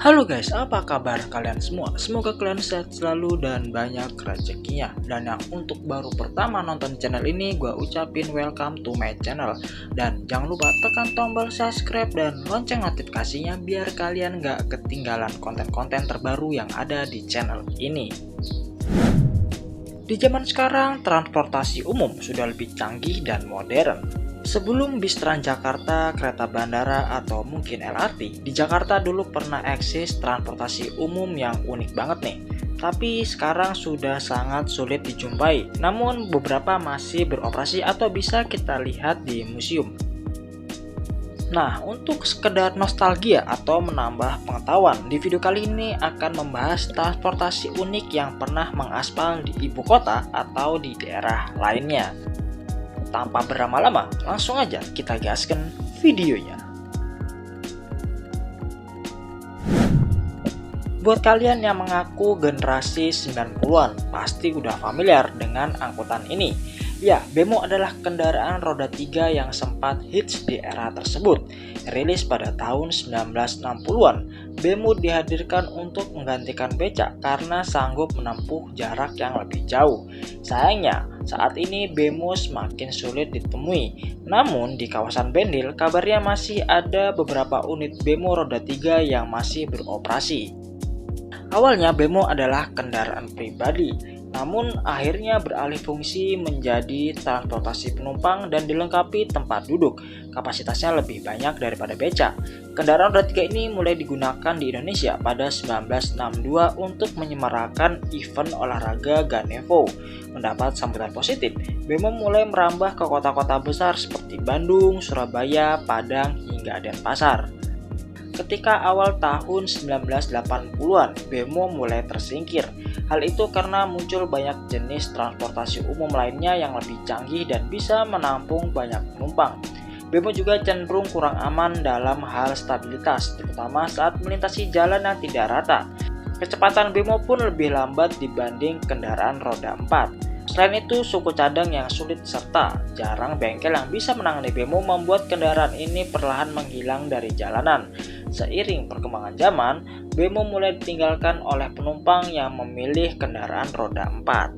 Halo guys, apa kabar kalian semua? Semoga kalian sehat selalu dan banyak rezekinya. Dan yang untuk baru pertama nonton channel ini, gue ucapin welcome to my channel. Dan jangan lupa tekan tombol subscribe dan lonceng notifikasinya biar kalian gak ketinggalan konten-konten terbaru yang ada di channel ini. Di zaman sekarang, transportasi umum sudah lebih canggih dan modern. Sebelum bis Transjakarta, kereta bandara, atau mungkin LRT, di Jakarta dulu pernah eksis transportasi umum yang unik banget nih. Tapi sekarang sudah sangat sulit dijumpai, namun beberapa masih beroperasi atau bisa kita lihat di museum. Nah, untuk sekedar nostalgia atau menambah pengetahuan, di video kali ini akan membahas transportasi unik yang pernah mengaspal di ibu kota atau di daerah lainnya. Tanpa berlama-lama, langsung aja kita gaskan videonya. Buat kalian yang mengaku generasi 90-an, pasti udah familiar dengan angkutan ini. Ya, Bemo adalah kendaraan roda 3 yang sempat hits di era tersebut. Rilis pada tahun 1960-an, Bemo dihadirkan untuk menggantikan becak karena sanggup menempuh jarak yang lebih jauh. Sayangnya, saat ini Bemo semakin sulit ditemui. Namun, di kawasan Bendil, kabarnya masih ada beberapa unit Bemo roda 3 yang masih beroperasi. Awalnya Bemo adalah kendaraan pribadi, namun akhirnya beralih fungsi menjadi transportasi penumpang dan dilengkapi tempat duduk. Kapasitasnya lebih banyak daripada becak. Kendaraan roda 3 ini mulai digunakan di Indonesia pada 1962 untuk menyemarakan event olahraga Ganevo. Mendapat sambutan positif, Bemo mulai merambah ke kota-kota besar seperti Bandung, Surabaya, Padang, hingga Denpasar. Ketika awal tahun 1980-an, Bemo mulai tersingkir. Hal itu karena muncul banyak jenis transportasi umum lainnya yang lebih canggih dan bisa menampung banyak penumpang. Bemo juga cenderung kurang aman dalam hal stabilitas, terutama saat melintasi jalan yang tidak rata. Kecepatan Bemo pun lebih lambat dibanding kendaraan roda 4. Selain itu, suku cadang yang sulit serta jarang bengkel yang bisa menangani Bemo membuat kendaraan ini perlahan menghilang dari jalanan. Seiring perkembangan zaman, Bemo mulai ditinggalkan oleh penumpang yang memilih kendaraan roda 4.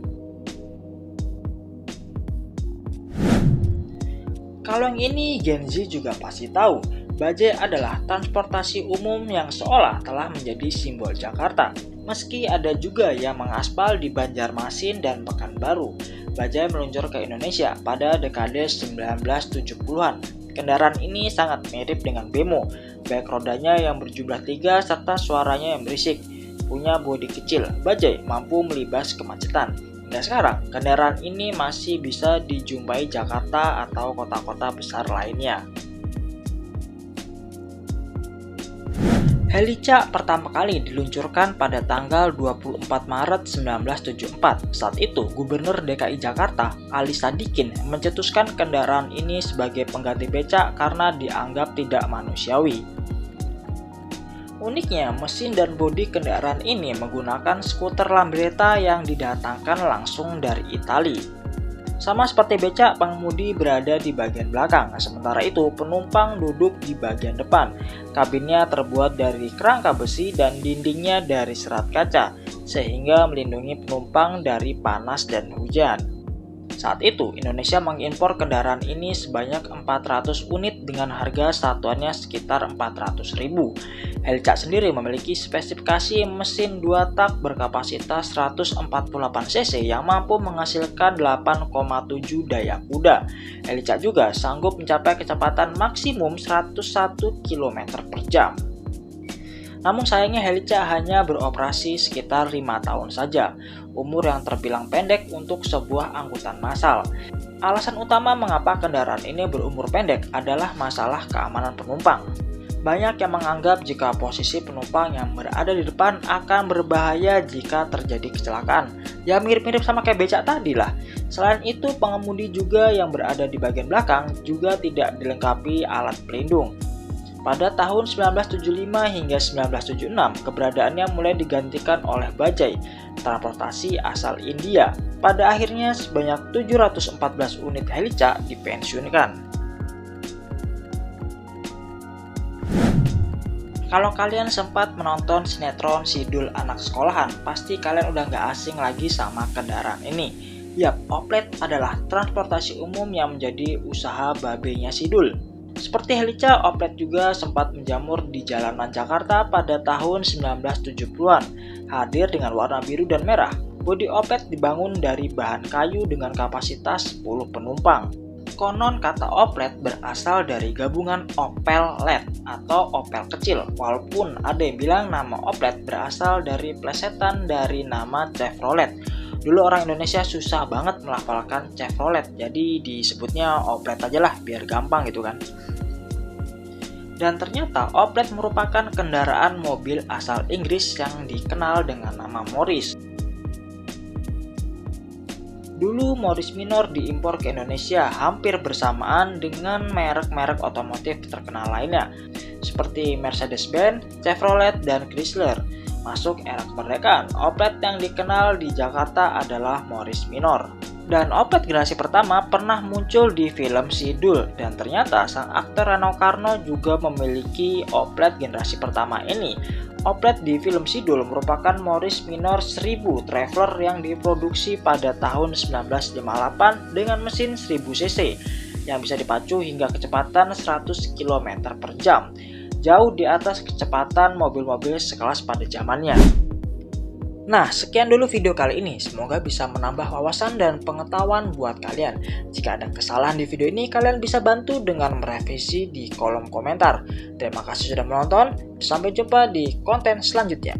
Kalau yang ini Gen Z juga pasti tahu, bajai adalah transportasi umum yang seolah telah menjadi simbol Jakarta. Meski ada juga yang mengaspal di Banjarmasin dan Pekanbaru, bajai meluncur ke Indonesia pada dekade 1970-an. Kendaraan ini sangat mirip dengan Bemo, baik rodanya yang berjumlah 3 serta suaranya yang berisik. Punya bodi kecil, bajai mampu melibas kemacetan. Hingga sekarang, kendaraan ini masih bisa dijumpai Jakarta atau kota-kota besar lainnya. Helica pertama kali diluncurkan pada tanggal 24 Maret 1974. Saat itu, Gubernur DKI Jakarta, Ali Sadikin, mencetuskan kendaraan ini sebagai pengganti becak karena dianggap tidak manusiawi. Uniknya, mesin dan bodi kendaraan ini menggunakan skuter Lambretta yang didatangkan langsung dari Italia. Sama seperti becak, pengemudi berada di bagian belakang, sementara itu penumpang duduk di bagian depan. Kabinnya terbuat dari kerangka besi dan dindingnya dari serat kaca, sehingga melindungi penumpang dari panas dan hujan. Saat itu, Indonesia mengimpor kendaraan ini sebanyak 400 unit dengan harga satuannya sekitar 400.000. Helica sendiri memiliki spesifikasi mesin 2 tak berkapasitas 148 cc yang mampu menghasilkan 8,7 daya kuda. Helica juga sanggup mencapai kecepatan maksimum 101 km per jam. Namun sayangnya Helica hanya beroperasi sekitar 5 tahun saja, umur yang terbilang pendek untuk sebuah angkutan massal. Alasan utama mengapa kendaraan ini berumur pendek adalah masalah keamanan penumpang. Banyak yang menganggap jika posisi penumpang yang berada di depan akan berbahaya jika terjadi kecelakaan. Ya mirip-mirip sama kayak becak tadi lah. Selain itu, pengemudi juga yang berada di bagian belakang juga tidak dilengkapi alat pelindung. Pada tahun 1975 hingga 1976, keberadaannya mulai digantikan oleh bajai, transportasi asal India. Pada akhirnya sebanyak 714 unit Helica dipensiunkan. Kalau kalian sempat menonton sinetron Sidul Anak Sekolahan, pasti kalian udah nggak asing lagi sama kendaraan ini. Yap, Oplet adalah transportasi umum yang menjadi usaha babenya Sidul. Seperti Helica, Oplet juga sempat menjamur di jalanan Jakarta pada tahun 1970-an, hadir dengan warna biru dan merah. Bodi Oplet dibangun dari bahan kayu dengan kapasitas 10 penumpang. Konon kata Oplet berasal dari gabungan Opel LED atau Opel kecil, walaupun ada yang bilang nama Oplet berasal dari plesetan dari nama Chevrolet. Dulu orang Indonesia susah banget melafalkan Chevrolet, jadi disebutnya Oplet aja lah biar gampang gitu kan. Dan ternyata Oplet merupakan kendaraan mobil asal Inggris yang dikenal dengan nama Morris. Dulu Morris Minor diimpor ke Indonesia hampir bersamaan dengan merek-merek otomotif terkenal lainnya seperti Mercedes-Benz, Chevrolet, dan Chrysler. Masuk era kemerdekaan, Oplet yang dikenal di Jakarta adalah Morris Minor. Dan Oplet generasi pertama pernah muncul di film Sidul, dan ternyata sang aktor Rano Karno juga memiliki Oplet generasi pertama ini. Oplet di film Sidul merupakan Morris Minor 1000 Traveler yang diproduksi pada tahun 1958 dengan mesin 1000 cc yang bisa dipacu hingga kecepatan 100 km per jam, jauh di atas kecepatan mobil-mobil sekelas pada zamannya. Nah, sekian dulu video kali ini. Semoga bisa menambah wawasan dan pengetahuan buat kalian. Jika ada kesalahan di video ini, kalian bisa bantu dengan merevisi di kolom komentar. Terima kasih sudah menonton. Sampai jumpa di konten selanjutnya.